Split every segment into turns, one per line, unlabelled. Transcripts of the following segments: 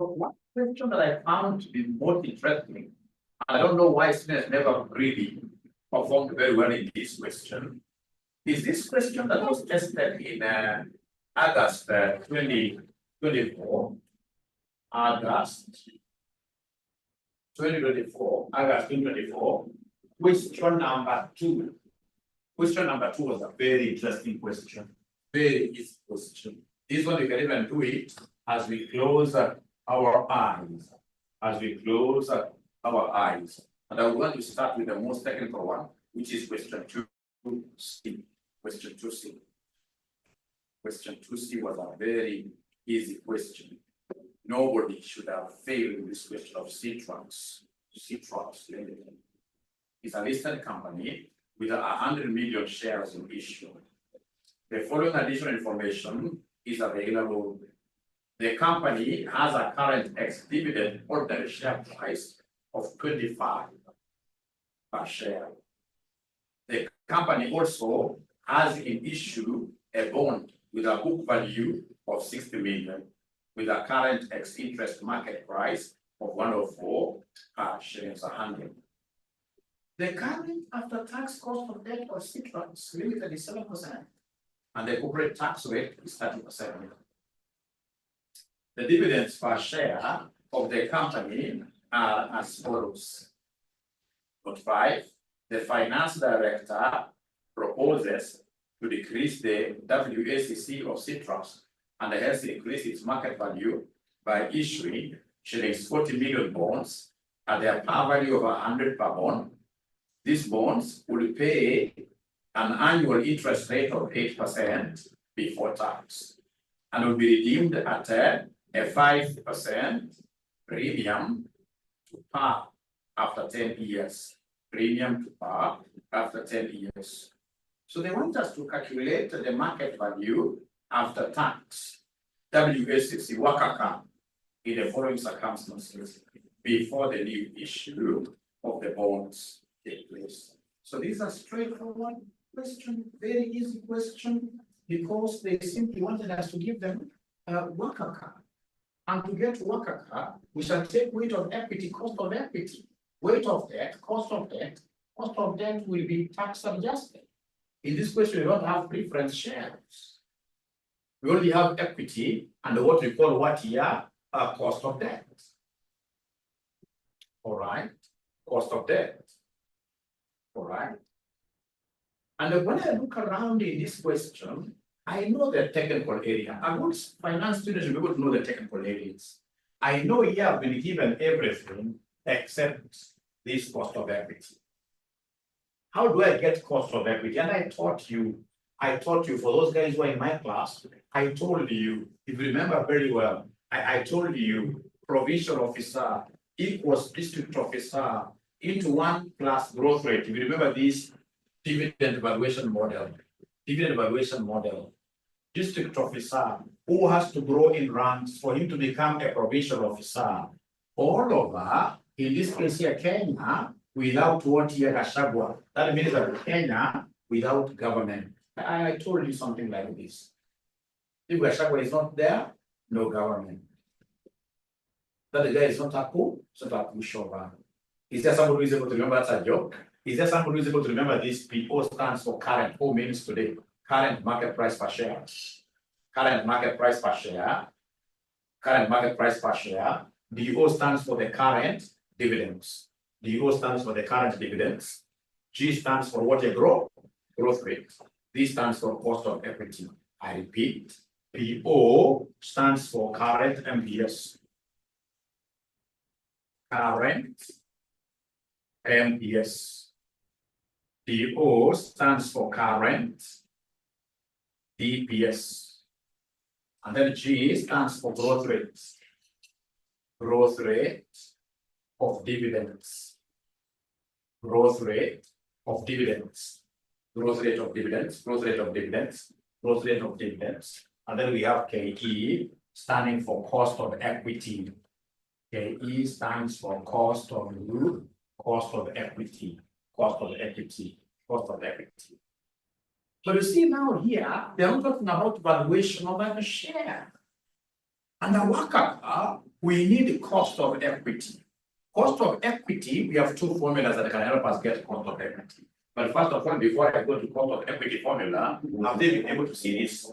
But one question that I found to be most interesting, I don't know why students never really performed very well in this question, is this question that was tested in August 2024. August 2024, question number 2. Question number 2 was a very interesting question, very easy question. This one you can even do it as we close our eyes. As we close our eyes. And I want to start with the most technical one, which is question 2C. Question 2C. Question 2C was a very easy question. Nobody should have failed in this question of 𝐨𝐟𝐟𝐞𝐫. 𝐨𝐟𝐟𝐞𝐫 Limited is a listed company with 100 million shares in issue. The following additional information is available. The company has a current ex-dividend ordinary share price of 25 per share. The company also has in issue a bond with a book value of 60 million, with a current ex-interest market price of 104 per share, 100. The current after-tax cost of debt of 𝐨𝐟𝐟𝐞𝐫 Limited is 7%, and the corporate tax rate is 30%. The dividends per share of the company are as follows. Note 5, the finance director proposes to decrease the WACC of 𝐨𝐟𝐼 and hence increase its market value by issuing shillings 40 million bonds at their par value of 100 per bond. These bonds will pay an annual interest rate of 8% before tax and will be redeemed at a 5% premium to par after 10 years. Premium to par after 10 years. So they want us to calculate the market value after tax, WACC, WACC, in the following circumstances before the new issue of the bonds take place. So these are straightforward question, very easy question, because they simply wanted us to give them WACC. And to get WACC, we shall take weight of equity, cost of equity, weight of debt, cost of debt. Cost of debt will be tax adjusted. In this question, we don't have preference shares. We only have equity and what we call what here cost of debt. All right, cost of debt. All right. And when I look around in this question, I know the technical area. A good finance student should be able to know the technical areas. I know here I've been given everything except this cost of equity. How do I get cost of equity? And I taught you for those guys who are in my class, I told you, if you remember very well, I told you provincial officer equals district officer into 1 plus growth rate. If you remember this dividend valuation model, district officer who has to grow in ranks for him to become a provincial officer all over, in this case here, Kenya, without what here Gachagua. That means that Kenya without government. I told you something like this. If Gachagua is not there, no government. That the guy is not a coup, so that pushover. Is there somebody who is able to remember that's a joke? Is there somebody who is able to remember this PO stands for current? O means today. Current market price per share. Current market price per share. Current market price per share. DO stands for the current dividends. DO stands for the current dividends. G stands for what a growth rate. D stands for cost of equity. I repeat, PO stands for current MPS. Current MPS. DO stands for current DPS. And then G stands for growth rate. Growth rate of dividends. Growth rate of dividends. Growth rate of dividends. Growth rate of dividends. Growth rate of dividends. And then we have KE standing for cost of equity. KE stands for cost of equity. Cost of equity. Cost of equity. But you see now here, they are not talking about valuation of a share. And a WACC we need the cost of equity. Cost of equity, we have two formulas that can help us get cost of equity. But first of all, before I go to cost of equity formula, have they been able to see this?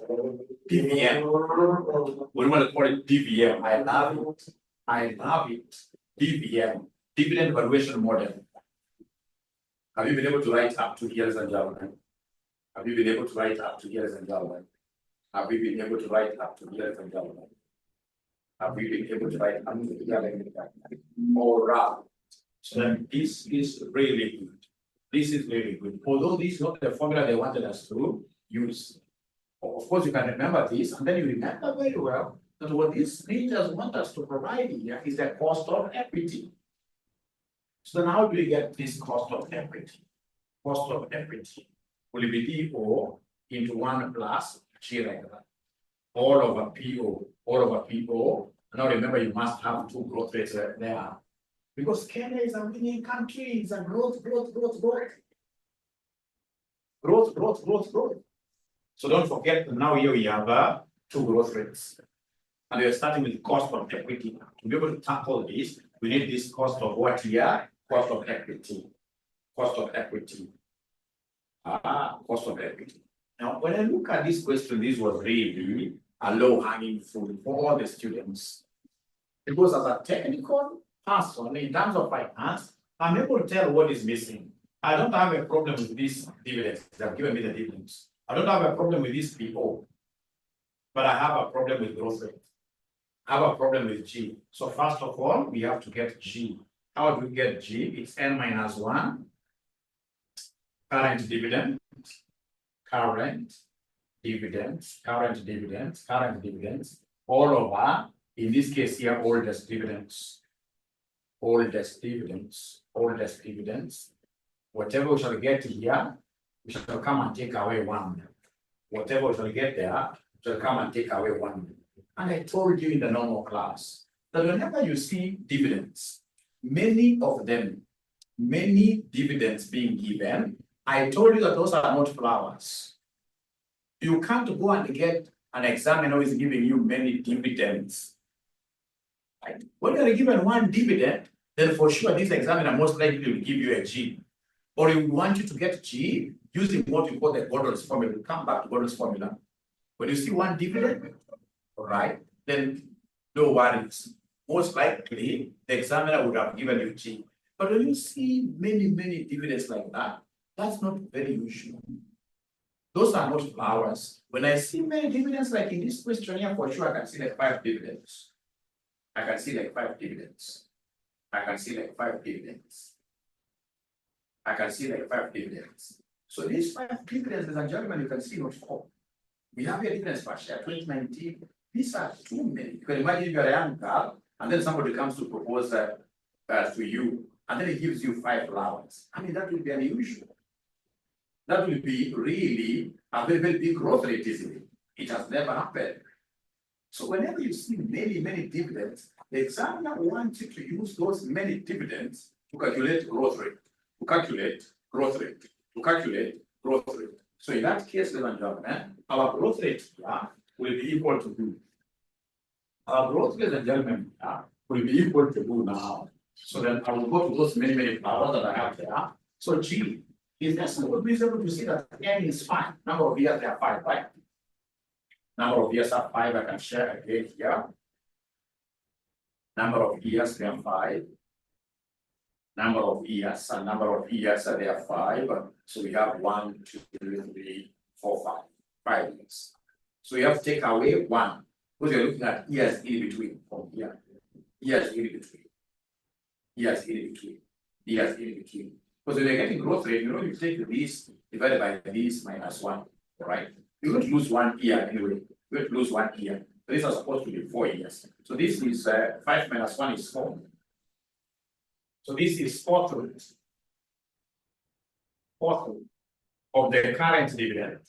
DVM. We want to call it DVM. I love it. I love it. DVM. Dividend valuation model. Have you been able to write up to here, ladies and gentlemen? Have you been able to write up to here, ladies and gentlemen? Have you been able to write up to here, ladies and gentlemen? Have we been able to write up to here? All right. So then this is really good. This is really good. Although this is not the formula they wanted us to use. Of course, you can remember this, and then you remember very well that what these leaders want us to provide here is the cost of equity. So then how do we get this cost of equity? Cost of equity will be DO into 1 plus G like that. All over PO, all over PO. Now remember, you must have two growth rates there. Because Kenya is a winning country, it's a growth. Growth. So don't forget, now here we have two growth rates. And we are starting with cost of equity. To be able to tackle this, we need this cost of what here? Cost of equity. Cost of equity. Cost of equity. Now, when I look at this question, this was really a low-hanging fruit for all the students. Because as a technical person, in terms of finance, I'm able to tell what is missing. I don't have a problem with these dividends. They have given me the dividends. I don't have a problem with these people. But I have a problem with growth rate. I have a problem with G. So first of all, we have to get G. How do we get G? It's N minus 1. Current dividend. Current dividends, all over, in this case here, oldest dividends. Whatever we shall get here, we shall come and take away 1. Whatever we shall get there, we shall come and take away 1. And I told you in the normal class that whenever you see dividends, many dividends being given, I told you that those are not flowers. You can't go and get an examiner who is giving you many dividends. Right? When you are given 1 dividend, then for sure this examiner most likely will give you a G. Or he will want you to get G using what we call the Gordon's formula. We'll come back to Gordon's formula. When you see 1 dividend, all right, then no worries. Most likely the examiner would have given you G. But when you see many dividends like that, that's not very usual. Those are not flowers. When I see many dividends, like in this question here, for sure I can see like 5 dividends. I can see like 5 dividends. So these 5 dividends, ladies and gentlemen, you can see not 4. We have here dividends per share 2019. These are too many. You can imagine if you're a young girl, and then somebody comes to propose to you, and then he gives you 5 flowers. I mean, that will be unusual. That will be really a very big growth rate, isn't it? It has never happened. So whenever you see many dividends, the examiner wants you to use those many dividends to calculate growth rate, So in that case, ladies and gentlemen, our growth rate here will be equal to who? Our growth rate, ladies and gentlemen, will be equal to who now? So then I will go to those many powers that I have there. So G. Is there someone who is able to see that N is 5? Number of years, there are 5, right? Number of years are 5, I can share again here. Number of years, there are 5. Number of years, there are 5. So we have 1, 2, 3, 4, 5. 5 years. So you have to take away 1. Because you're looking at years in between from here. Years in between. Because when you're getting growth rate, you take this divided by this minus 1, all right? You're going to lose 1 year anyway. You're going to lose 1 year. So these are supposed to be 4 years. So this is 5 minus 1 is 4. So this is 4th root of the current dividend.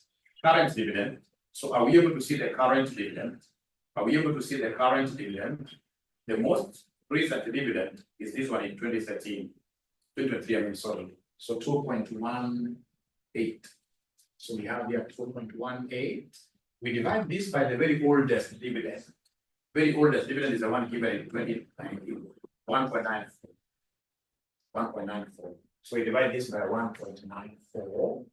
So are we able to see the current dividend? The most recent dividend is this one in 2013. 2023, sorry. So 2.18. So we have here 2.18. We divide this by the very oldest dividend. Very oldest dividend is the one given in 2019, 1.94. 1.94. So we divide this by 1.94.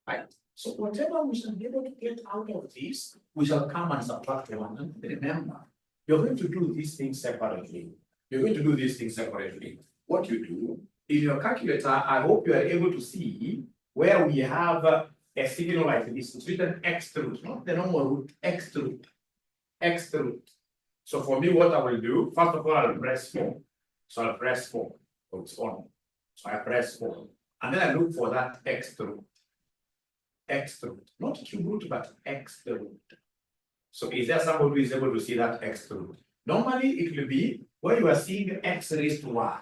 Right. So whatever we shall be able to get out of this, we shall come and subtract one. And remember, you're going to do these things separately. You're going to do these things separately. What you do in your calculator, I hope you are able to see where we have a signal like this. It's written x root, not the normal root, x root. X root. So for me, what I will do, first of all, I'll press 4. So I'll press 4. So it's on. So I press 4. And then I look for that x root. X root. Not cube root, but x root. So is there somebody who is able to see that x root? Normally, it will be where you are seeing x raised to y.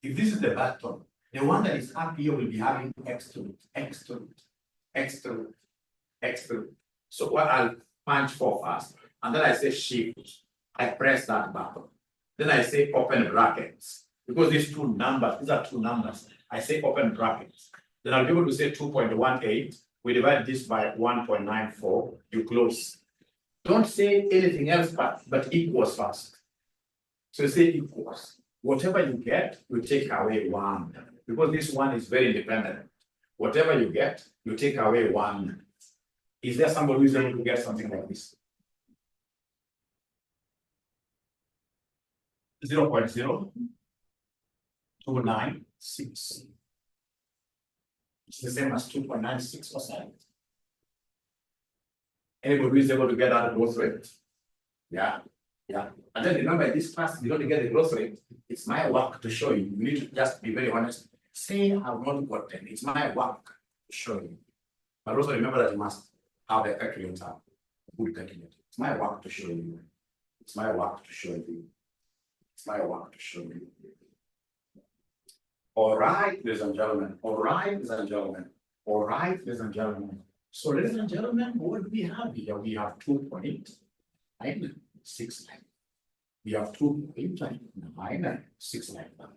If this is the button, the one that is up here will be having x root, x root, x root, x root. So what I'll punch 4 first. And then I say shift, I press that button. Then I say open brackets. Because these are two numbers. I say open brackets. Then I'll be able to say 2.18. We divide this by 1.94. You close. Don't say anything else but equals first. So you say equals. Whatever you get, you take away 1. Because this one is very independent. Whatever you get, you take away 1. Is there somebody who is able to get something like this? 0.0296. It's the same as 2.96%. Anybody who is able to get that growth rate? Yeah. And then remember, in this class, you're going to get the growth rate. It's my work to show you. You need to just be very honest. Say I've not gotten. It's my work to show you. But also remember that you must have a calculator, good calculator. It's my work to show you. It's my work to show you. It's my work to show you. All right, ladies and gentlemen. All right, ladies and gentlemen. All right, ladies and gentlemen. So, ladies and gentlemen, what do we have here? We have 2.969. We have 2.969.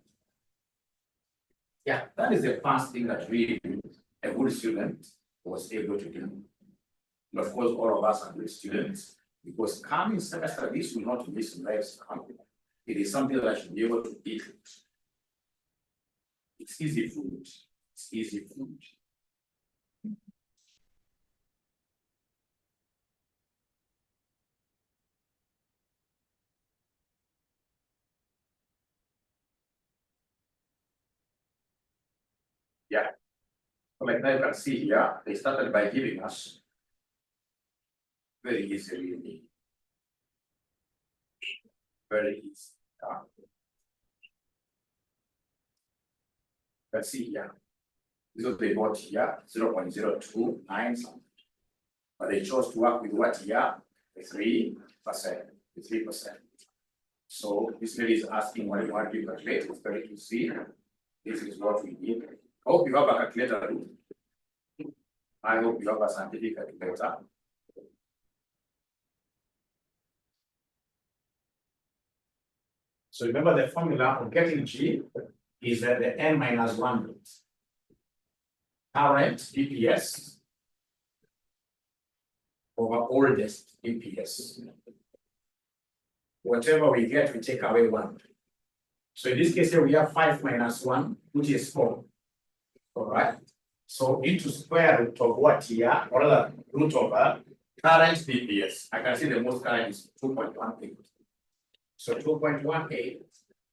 Yeah, that is the first thing that really a good student was able to do. And of course, all of us are good students, because coming semester, this will not be some lives. It is something that I should be able to eat. It's easy food. It's easy food. Yeah. So like now you can see here, they started by giving us very easily. Very easy. Let's see here. This is what they got here, 0.029 something. But they chose to work with what here? The 3%. The 3%. So this lady is asking what you want to calculate. It's very to see. This is what we need. I hope you have a calculator. I hope you have a scientific calculator. So remember the formula for getting G is that the n minus 1 root. Current DPS over oldest DPS. Whatever we get, we take away 1. So in this case here, we have 5 minus 1, which is 4. All right. So into square root of what here, or rather root of current DPS. I can see the most current is 2.18. So 2.18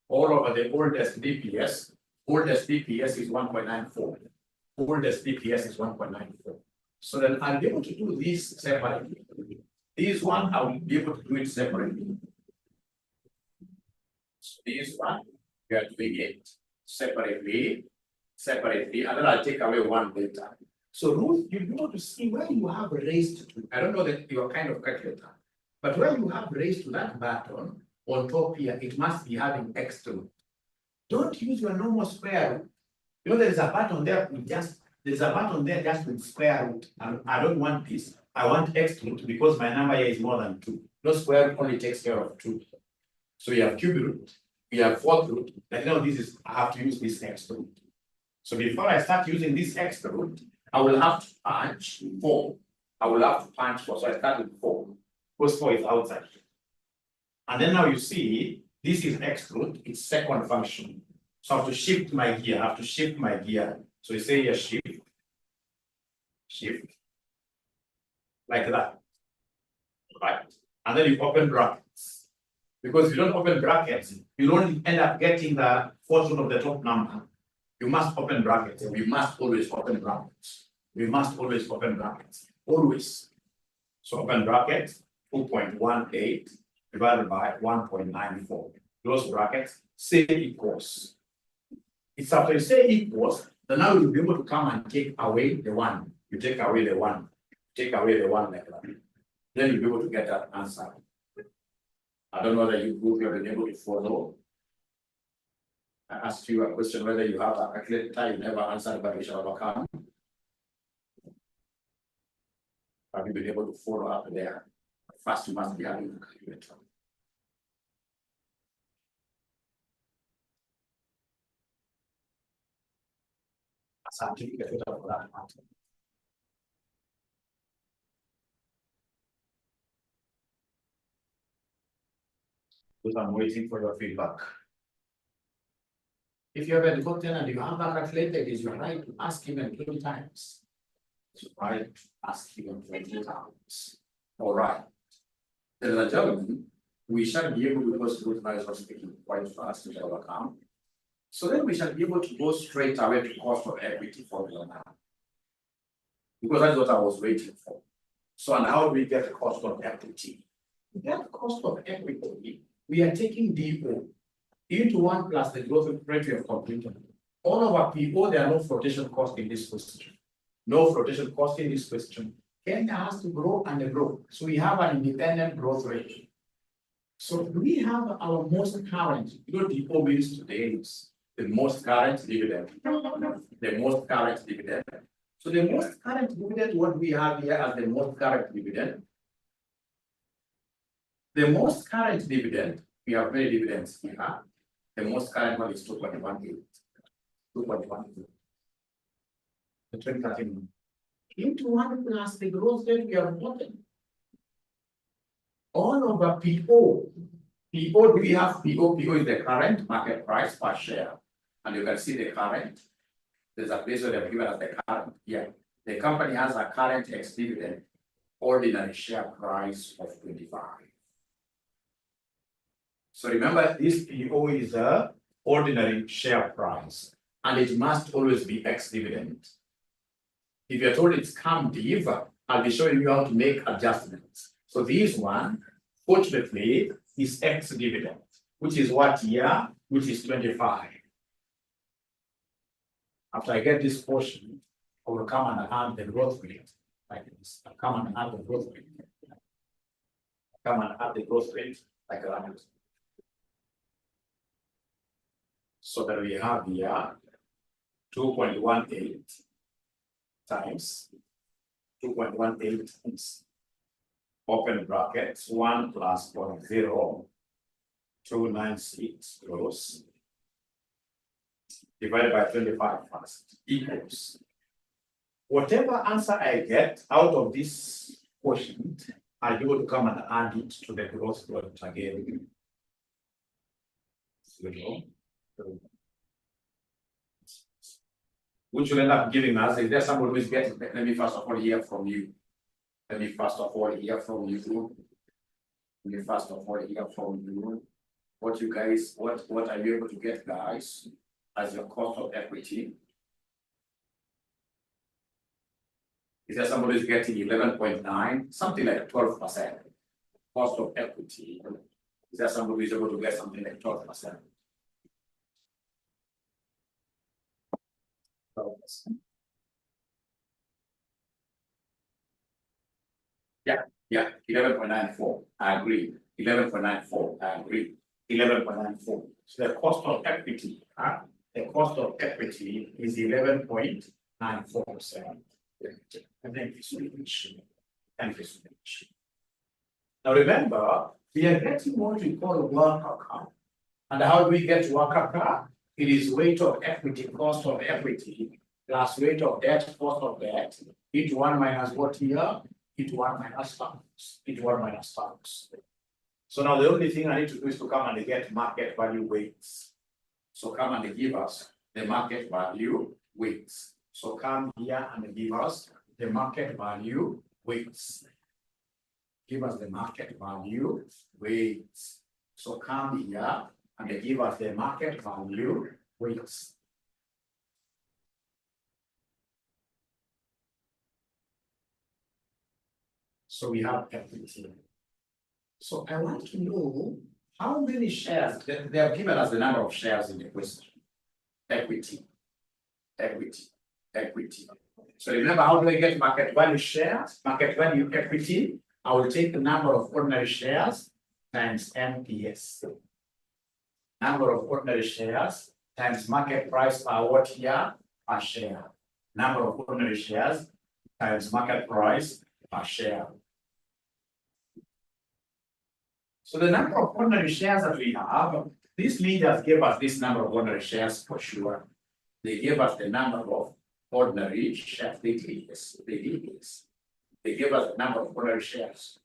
all over the oldest DPS. Oldest DPS is 1.94. Oldest DPS is 1.94. So then I'll be able to do this separately. This one I will be able to do it separately. So this one we are doing it separately, and then I'll take away 1 later. So Ruth, you'll be able to see where you have raised to. I don't know that your kind of calculator, but where you have raised to that button on top here, it must be having x root. Don't use your normal square root. You know, there's a button there with just with square root. And I don't want this. I want x root because my number here is more than 2. No, square root only takes care of 2. So we have cube root, we have 4th root. But now this is, I have to use this x root. So before I start using this x root, I will have to punch 4. I will have to punch 4. So I start with 4. because 4 is outside. And then now you see, this is extrude, it's second function. So I have to shift my gear, So you say here shift, like that, right? And then you open brackets. Because if you don't open brackets, you don't end up getting the fortune of the top number. You must open brackets, and we must always open brackets. Always. So open brackets, 2.18 divided by 1.94. Close brackets, say equals. It's after you say equals, then now you'll be able to come and take away the 1. You take away the 1. Take away the 1 like that. Then you'll be able to get that answer. I don't know whether you have been able to follow. I asked you a question whether you have a calculator, you never answered, but we shall overcome. Have you been able to follow up there? First, you must be having a calculator. A certificate for that matter. Because I'm waiting for your feedback. If you haven't gotten and you have a calculator, it is your right to ask even 20 times. It's your right to ask even 20 times. All right. Ladies and gentlemen, we shall be able to, because Ruth are speaking quite fast, we shall overcome. So then we shall be able to go straight away to cost of equity formula now. Because that's what I was waiting for. So, and how do we get the cost of equity? To get the cost of equity, we are taking DO into 1 plus the growth rate we have completed. All of our PO, there are no flotation cost in this question. No flotation cost in this question. Kenya has to grow and grow. So we have an independent growth rate. So we have our most current, DO means today is the most current dividend. The most current dividend. So the most current dividend, what we have here as the most current dividend. The most current dividend, we have many dividends here. The most current one is 2.18. 2.18. The 2013 into 1 plus the growth rate we have gotten. All over PO. PO, do we have PO? PO is the current market price per share. And you can see the current. There's a place where they're given as the current. Yeah. The company has a current ex-dividend ordinary share price of 25. So remember, this PO is a ordinary share price, and it must always be ex-dividend. If you're told it's cum div, I'll be showing you how to make adjustments. So this one, fortunately, is ex-dividend, which is what year? Which is 25. After I get this portion, I will come and add the growth rate like this. I'll come and add the growth rate. Come and add the growth rate like that. So that we have here 2.18 times 2.18 times open brackets 1 plus 0.0296 gross divided by 25 first equals whatever answer I get out of this quotient, I'll be able to come and add it to the growth rate again. 0. Which will end up giving us, if there's somebody who is getting, let me first of all hear from you. What you guys, what are you able to get, guys, as your cost of equity? Is there somebody who's getting 11.9, something like 12% cost of equity? Is there somebody who's able to get something like 12%? Yeah, 11.94. I agree. 11.94. I agree. 11.94. So the cost of equity, is 11.94%. Thank you so much. Now remember, we are getting what we call worker cap. And how do we get worker cap? It is weight of equity, cost of equity, plus weight of debt, cost of debt, into 1 minus what here? into 1 minus terms, into 1 minus terms. So now the only thing I need to do is to come and get market value weights. So come and give us the market value weights. So come here and give us the market value weights. Give us the market value weights. So come here and give us the market value weights. So we have equity. So I want to know how many shares. They have given us the number of shares in the question. Equity, equity, equity. So remember, how do I get market value shares? Market value equity. I will take the number of ordinary shares times MPS. Number of ordinary shares times market price per what here? Per share. Number of ordinary shares times market price per share. So the number of ordinary shares that we have, these leaders gave us this number of ordinary shares for sure. They gave us the number of ordinary shares. They did this. They did this. They gave us the number of ordinary shares.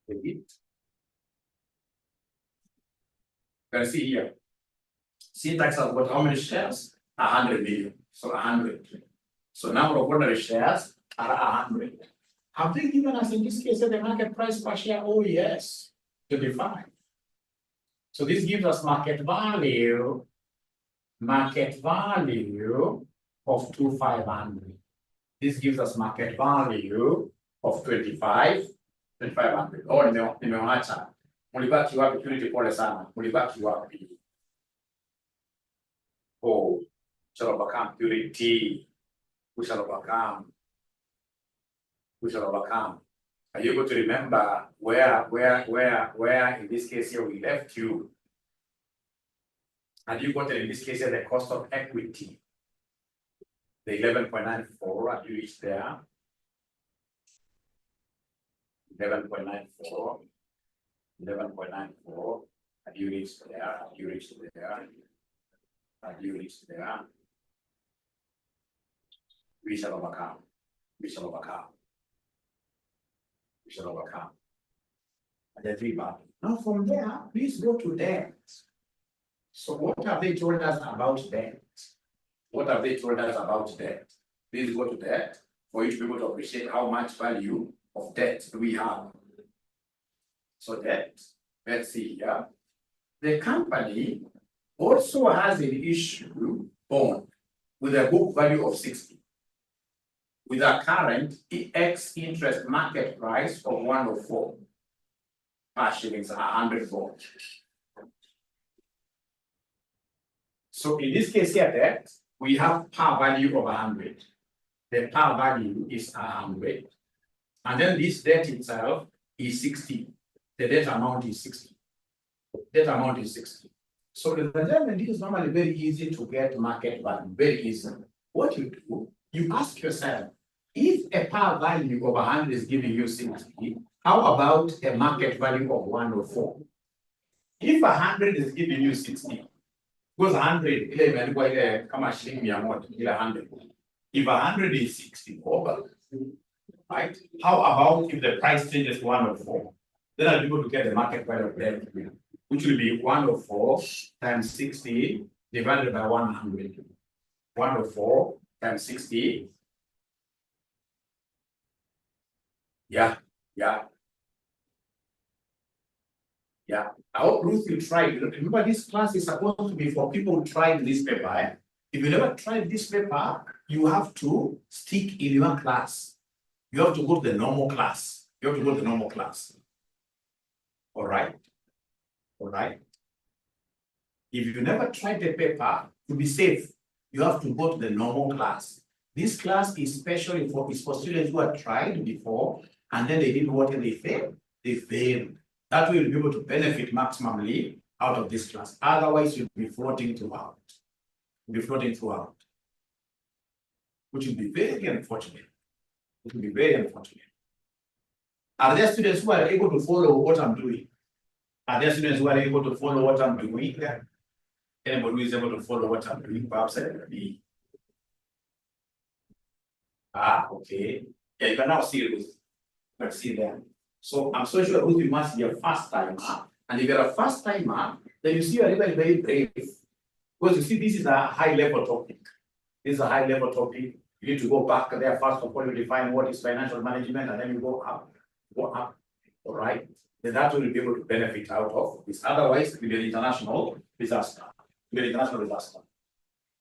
They did. You can see here. Syntax has got how many shares? 100 million. So 100. So number of ordinary shares are 100. Have they given us in this case the market price per share? Oh yes, 25. So this gives us market value of 2,500. This gives us market value of 2,500. Oh, nimewacha. Mulibaki wapi? Unity pole sana. Mulibaki wapi? Oh, shall overcome purity. We shall overcome. We shall overcome. Are you able to remember where in this case here we left you? And you got in this case here the cost of equity. The 11.94, have you reached there? 11.94. 11.94. Have you reached there? Have you reached there? Have you reached there? We shall overcome. We shall overcome. We shall overcome. And then rebound. Now from there, please go to debt. So what have they told us about debt? What have they told us about debt? Please go to debt for you to be able to appreciate how much value of debt do we have. So debt, let's see here. The company also has an issue bond with a book value of 60. With a current X interest market price of 104 per shillings, 100 bond. So in this case here, debt, we have par value of 100. The par value is 100. And then this debt itself is 60. The debt amount is 60. Debt amount is 60. So the gentlemen, it is normally very easy to get market value, very easy. What you do, you ask yourself, if a par value of 100 is giving you 60, how about a market value of 104? If 100 is giving you 60, because 100, come on, 100. If 100 is 60 over, right? How about if the price changes to 104? Then I'll be able to get the market value of that, which will be 104 times 60 divided by 100. 104 times 60. Yeah. I hope Ruth will try it. Remember, this class is supposed to be for people who tried this paper. If you never tried this paper, you have to stick in your class. You have to go to the normal class. You have to go to the normal class. All right. If you never tried the paper, to be safe, you have to go to the normal class. This class is especially for students who have tried before, and then they didn't what they failed. They failed. That way you'll be able to benefit maximally out of this class. Otherwise, you'll be floating throughout. You'll be floating throughout. Which will be very unfortunate. It will be very unfortunate. Are there students who are able to follow what I'm doing? Are there students who are able to follow what I'm doing? Anybody who is able to follow what I'm doing? Perhaps I can be Okay. Yeah, you can now see it. Let's see there. So I'm so sure Ruth, you must be a first timer. And if you're a first timer, then you see you're very, very brave. Because you see, this is a high level topic. This is a high level topic. You need to go back there first of all, you define what is financial management, and then you go up. All right. Then that will be able to benefit out of this. Otherwise, it will be an international disaster. It will be an international disaster.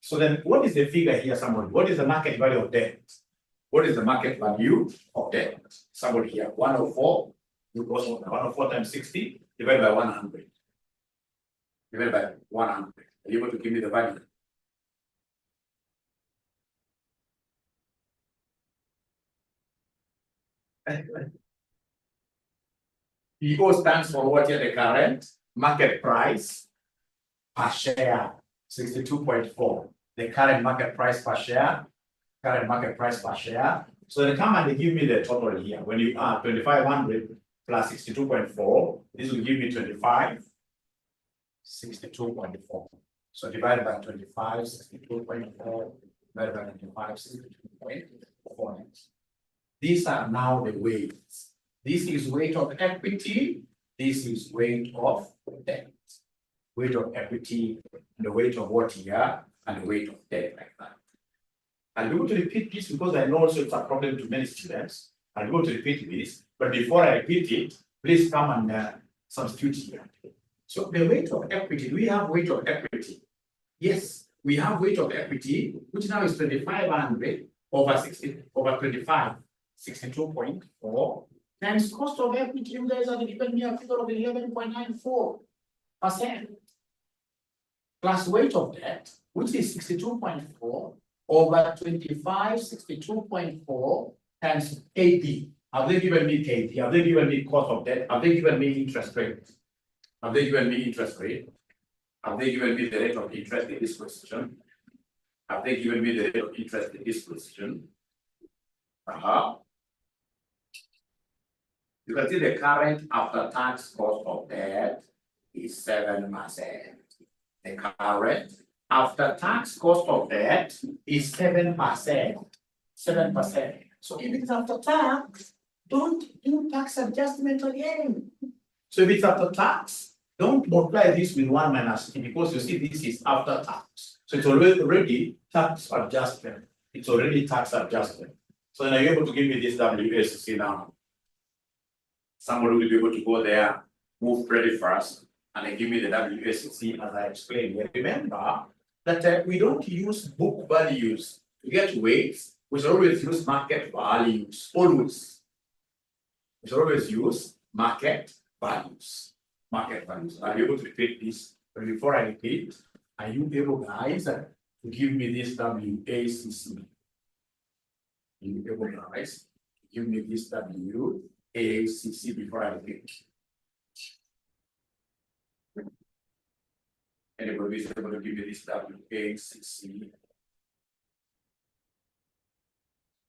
So then what is the figure here, somebody? What is the market value of debt? What is the market value of debt? Somebody here, 104, because 104 times 60 divided by 100. Divided by 100. Are you able to give me the value? PO stands for what here? The current market price per share, 62.4. The current market price per share, current market price per share. So they come and they give me the total here. When you add 2,500 plus 62.4, this will give me 25, 62.4. So divided by 25, 62.4, divided by 25, 62.4. These are now the weights. This is weight of equity. This is weight of debt. Weight of equity, and the weight of what here, and the weight of debt, like that. I'm going to repeat this because I know also it's a problem to many students. I'm going to repeat this, but before I repeat it, please come and substitute here. So the weight of equity, do we have weight of equity? Yes, we have weight of equity, which now is 2,500 over 60 over 25, 62.4 times cost of equity. You guys are giving me a figure of 11.94% plus weight of debt, which is 62.4 over 25, 62.4 times KD. Have they given me KD? Have they given me cost of debt? Have they given me interest rate? Have they given me interest rate? Have they given me the rate of interest in this question? Have they given me the rate of interest in this question? You can see the current after-tax cost of debt is 7%. The current after-tax cost of debt is 7%. 7%. So if it's after tax, don't do tax adjustment again. So if it's after tax, don't multiply this with 1 minus t, because you see this is after tax. So it's already tax adjustment. It's already tax adjustment. So now you're able to give me this WACC now. Somebody will be able to go there, move pretty fast, and then give me the WACC as I explained. Remember that we don't use book values to get weights. We should always use market values. Always. We should always use market values. Market values. Are you able to repeat this? But before I repeat, are you able, guys, to give me this WACC? Are you able, guys, to give me this WACC before I repeat? Anybody is able to give me this WACC?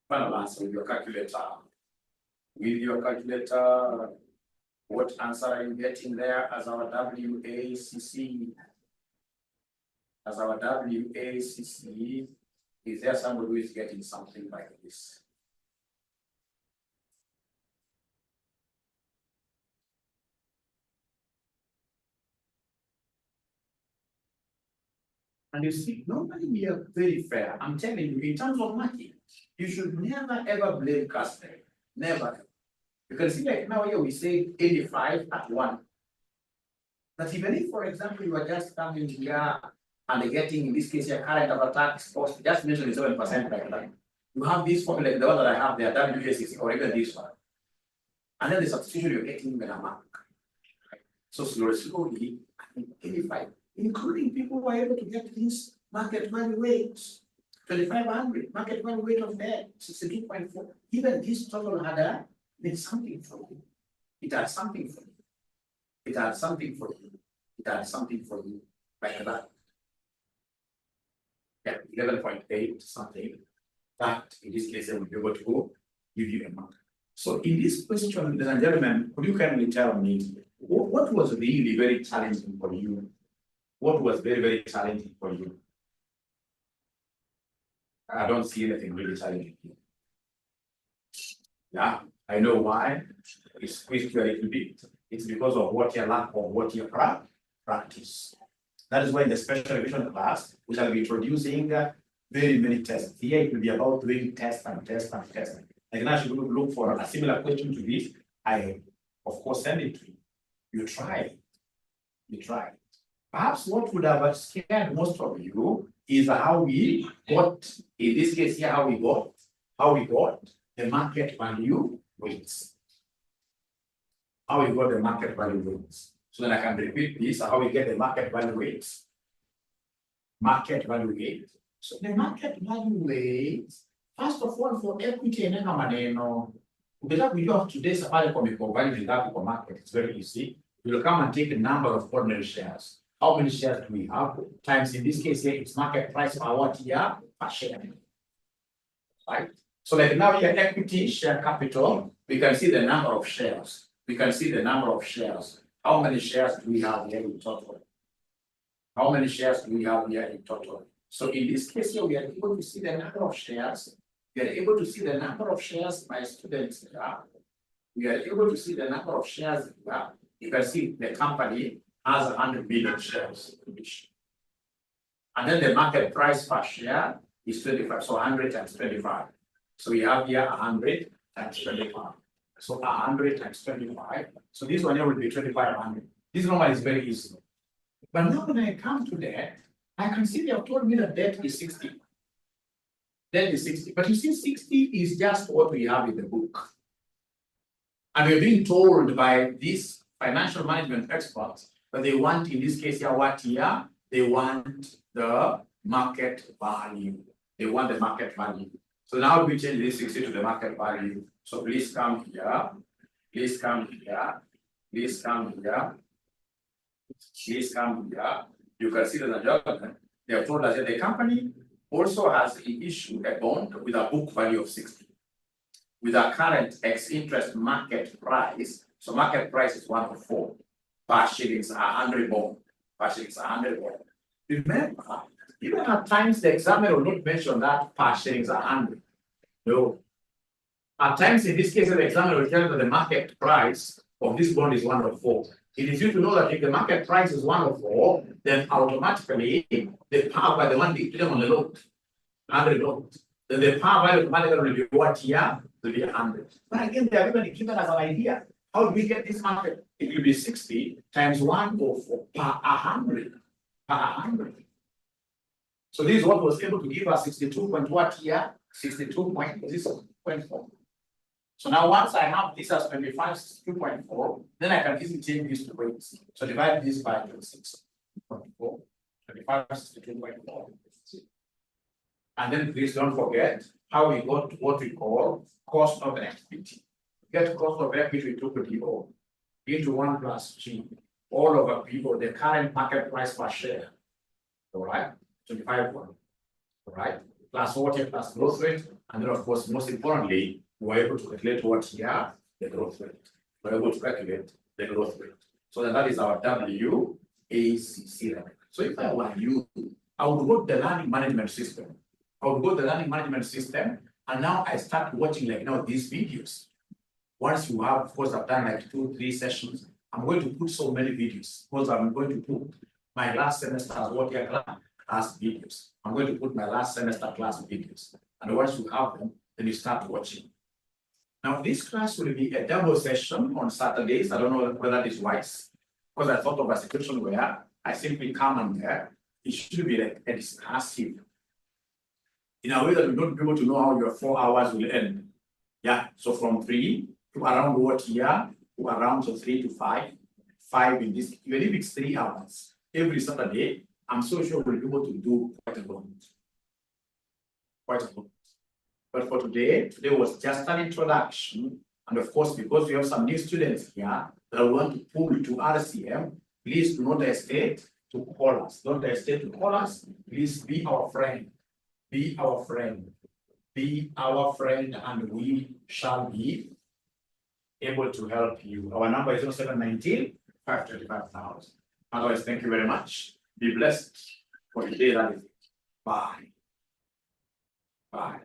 Final answer with your calculator. With your calculator, what answer are you getting there as our WACC? As our WACC, is there somebody who is getting something like this? And you see, normally we are very fair. I'm telling you, in terms of marking, you should never ever blame customer. Never. You can see, like now here we say 85 at 1. But even if, for example, you are just coming here and getting, in this case, your current after tax cost, just mention 7% like that. You have this formula, like the one that I have there, WACC, or even this one. And then the substitution you're getting even a mark. So slowly, 85. Including people who are able to get these market value weights, 2,500, market value weight of debt, 62.4. Even this total had made something for you. It had something for you. It had something for you. It had something for you, like that. Yeah, 11.8 something. That in this case, I will be able to give you a mark. So in this question, ladies and gentlemen, could you kindly tell me what was really very challenging for you? What was very, very challenging for you? I don't see anything really challenging here. Yeah, I know why. It's squeezed you a little bit. It's because of what you lack or what you practice. That is why in the special revision class, we shall be introducing very many tests. Here it will be about doing tests and tests and tests. And now, if you look for a similar question to this, I, of course, send it to you. You try. You try. Perhaps what would have scared most of you is how we got, in this case here, how we got the market value weights. How we got the market value weights. So then I can repeat this, how we get the market value weights. Market value weight. So the market value weights, first of all, for equity and maneno, because we have today's Safaricom value graphical market, it's very easy. You will come and take the number of ordinary shares. How many shares do we have? Times in this case here, it's market price per what year per share. Right? So like now here, equity share capital, we can see the number of shares. We can see the number of shares. How many shares do we have here in total? How many shares do we have here in total? So in this case here, we are able to see the number of shares. We are able to see the number of shares my students here. We are able to see the number of shares here. You can see the company has 100 million shares. And then the market price per share is 25. So 100 times 25. So we have here 100 times 25. So 100 times 25. So this one here will be 2500. This number is very easy. But now when I come to debt, I can see they have told me that debt is 60. Debt is 60. But you see, 60 is just what we have in the book. And we're being told by these financial management experts that they want, in this case here, what here? They want the market value. They want the market value. So now we change this 60 to the market value. So please come here. Please come here. Please come here. Please come here. You can see the adjustment. They have told us that the company also has issued a bond with a book value of 60. With a current ex-interest market price. So market price is 104. Per shillings 100 bond. Per shillings 100 bond. Remember, even at times the examiner will not mention that per shillings 100. No. At times, in this case, the examiner will tell you that the market price of this bond is 104. It is you to know that if the market price is 104, then automatically the power by the one they put on the load, 100 load, then the power value automatically will be what here? Will be 100. But again, they are given us an idea. How do we get this market? It will be 60 times 104 per 100. Per 100. So this is what was able to give us 62 point what here? 62.4. So now once I have this as 25, 62.4, then I can easily change this to weights. So divide this by 26.4, 25, 62.4. And then please don't forget how we got what we call cost of equity. Get cost of equity, we took the O into 1 plus G, all over people, the current market price per share. All right, 25.1. All right, plus what here, plus growth rate. And then, of course, most importantly, we're able to calculate what here, the growth rate. We're able to calculate the growth rate. So that is our WACC. So if I were you, I would go to the learning management system. I would go to the learning management system, and now I start watching like now these videos. Once you have, of course, I've done like 2-3 sessions. I'm going to put so many videos because I'm going to put my last semester as what your class videos. I'm going to put my last semester class videos. And once you have them, then you start watching. Now, this class will be a double session on Saturdays. I don't know whether that is wise, because I thought of a situation where I simply come on there. It should be like a discursive, in a way that we don't be able to know how your 4 hours will end. Yeah, so from 3 to around what year, to around 3 to 5, 5 in this, even if it's 3 hours, every Saturday, I'm so sure we'll be able to do quite a lot. Quite a lot. But for today was just an introduction. And of course, because we have some new students here that want to pull to RCM, please do not hesitate to call us. Don't hesitate to call us. Please be our friend. Be our friend. Be our friend, and we shall be able to help you. Our number is 0719 525,000. Otherwise, thank you very much. Be blessed for the day that is. Bye. Bye.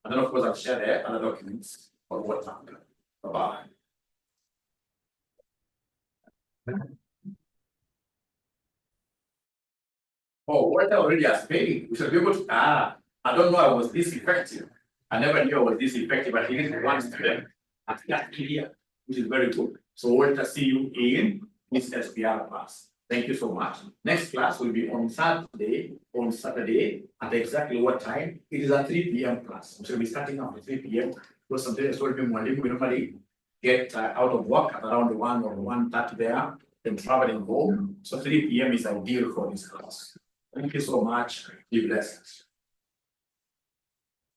And then, of course, I'll share the other documents. or WhatsApp. Bye-bye. Oh, what I already has paid. We should be able to, I don't know I was this effective. I never knew I was this effective, but it is one student. I think that's clear, which is very good. So we'll see you in this SPR class. Thank you so much. Next class will be on Saturday at exactly what time? It is a 3 p.m. class. We shall be starting at 3 p.m. Because sometimes we normally get out of work at around 1 or 1:30 there, then traveling home. So 3 p.m. is ideal for this class. Thank you so much. Be blessed.